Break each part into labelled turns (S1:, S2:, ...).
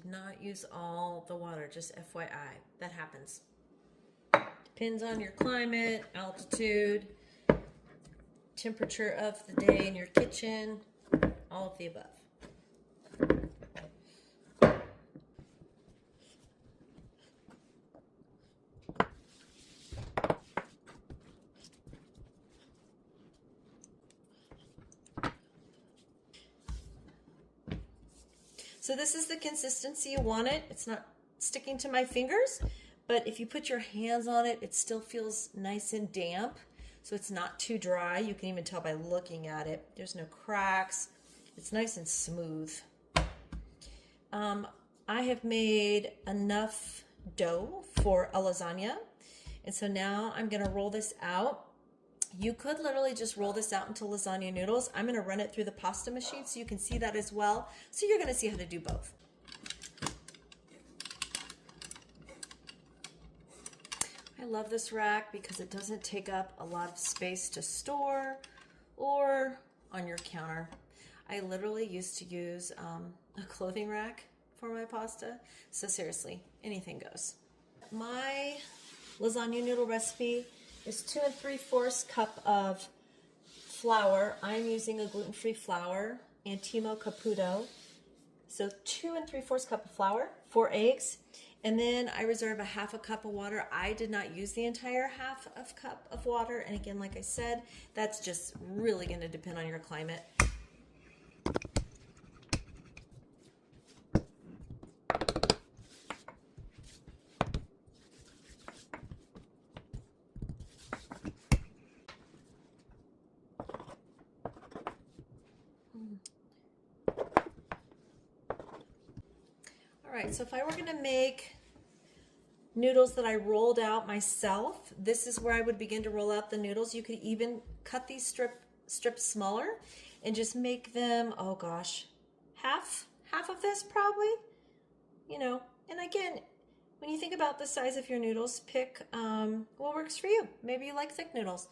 S1: did not use all the water, just FYI. That happens. Depends on your climate, altitude, temperature of the day in your kitchen, all of the above. So this is the consistency you want it. It's not sticking to my fingers, but if you put your hands on it, it still feels nice and damp. So it's not too dry. You can even tell by looking at it. There's no cracks. It's nice and smooth. I have made enough dough for a lasagna. And so now I'm gonna roll this out. You could literally just roll this out into lasagna noodles. I'm gonna run it through the pasta machine so you can see that as well. So you're gonna see how to do both. I love this rack because it doesn't take up a lot of space to store or on your counter. I literally used to use a clothing rack for my pasta. So seriously, anything goes. My lasagna noodle recipe is 2 3/4 cup of flour. I'm using a gluten-free flour, Antimo Caputo. So 2 3/4 cup of flour, 4 eggs, and then I reserve a 1/2 cup of water. I did not use the entire 1/2 cup of water, and again, like I said, that's just really going to depend on your climate. All right, so if I were going to make noodles that I rolled out myself, this is where I would begin to roll out the noodles. You could even cut these strips smaller and just make them, oh gosh, half of this probably, you know. And again, when you think about the size of your noodles, pick what works for you. Maybe you like thick noodles.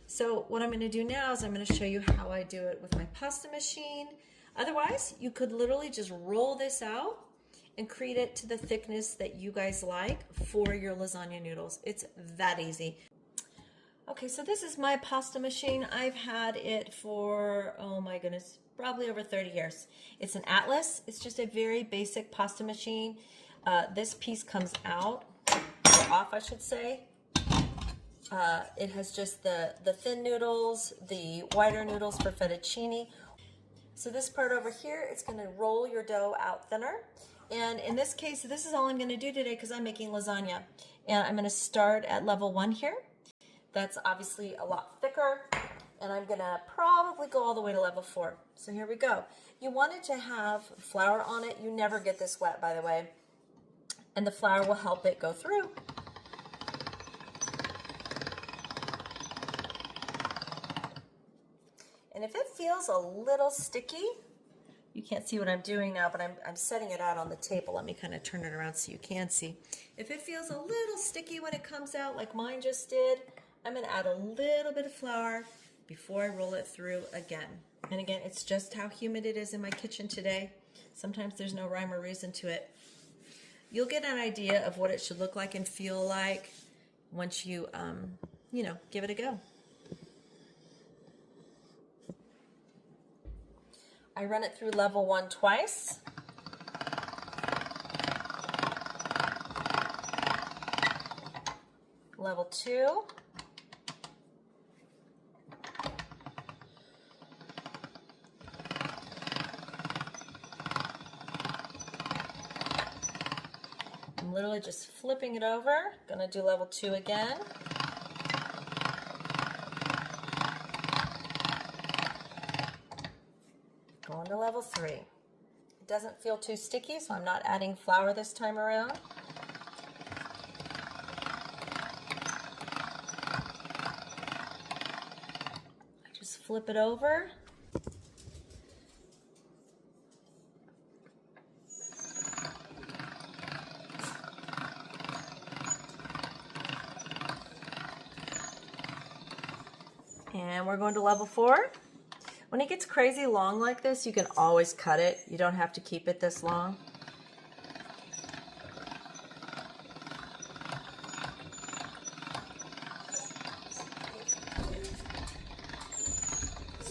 S1: So what I'm going to do now is I'm going to show you how I do it with my pasta machine. Otherwise, you could literally just roll this out and create it to the thickness that you guys like for your lasagna noodles. It's that easy. Okay, so this is my pasta machine. I've had it for, oh my goodness, probably over 30 years. It's an Atlas. It's just a very basic pasta machine. This piece comes out, or off I should say. It has just the thin noodles, the wider noodles for fettuccine. So this part over here, it's gonna roll your dough out thinner. And in this case, this is all I'm gonna do today because I'm making lasagna. And I'm gonna start at level 1 here. That's obviously a lot thicker. And I'm gonna probably go all the way to level 4. So here we go. You want it to have flour on it. You never get this wet, by the way. And the flour will help it go through. And if it feels a little sticky, you can't see what I'm doing now, but I'm setting it out on the table. Let me kind of turn it around so you can see. If it feels a little sticky when it comes out, like mine just did, I'm gonna add a little bit of flour before I roll it through again. And again, it's just how humid it is in my kitchen today. Sometimes there's no rhyme or reason to it. You'll get an idea of what it should look like and feel like once you, you know, give it a go. I run it through level 1 twice. Level 2. I'm literally just flipping it over. Gonna do level 2 again. Going to level 3. It doesn't feel too sticky, so I'm not adding flour this time around. I just flip it over. And we're going to level 4. When it gets crazy long like this, you can always cut it. You don't have to keep it this long.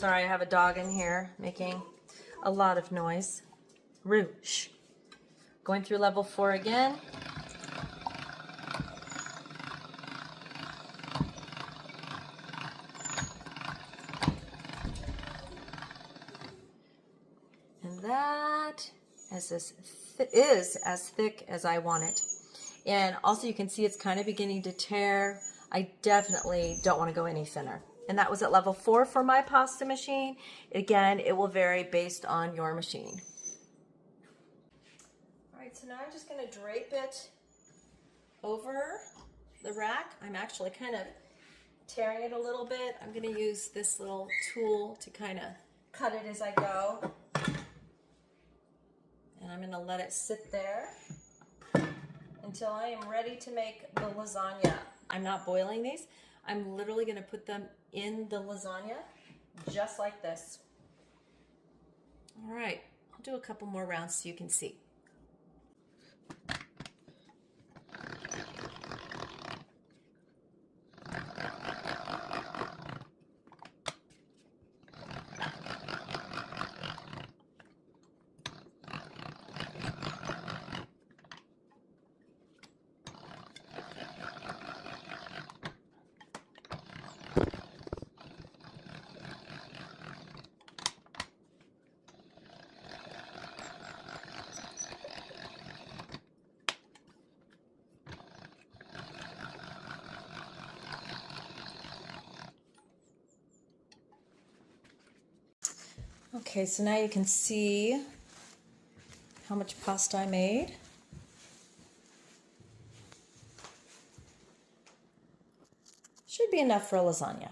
S1: Sorry, I have a dog in here making a lot of noise. Roosh. Going through level 4 again. And that is as thick as I want it. And also you can see it's kind of beginning to tear. I definitely don't want to go any thinner. And that was at level 4 for my pasta machine. Again, it will vary based on your machine. All right, so now I'm just going to drape it over the rack. I'm actually kind of tearing it a little bit. I'm going to use this little tool to kind of cut it as I go. And I'm going to let it sit there until I am ready to make the lasagna. I'm not boiling these. I'm literally going to put them in the lasagna just like this. All right, I'll do a couple more rounds so you can see. Okay, so now you can see how much pasta I made. Should be enough for a lasagna.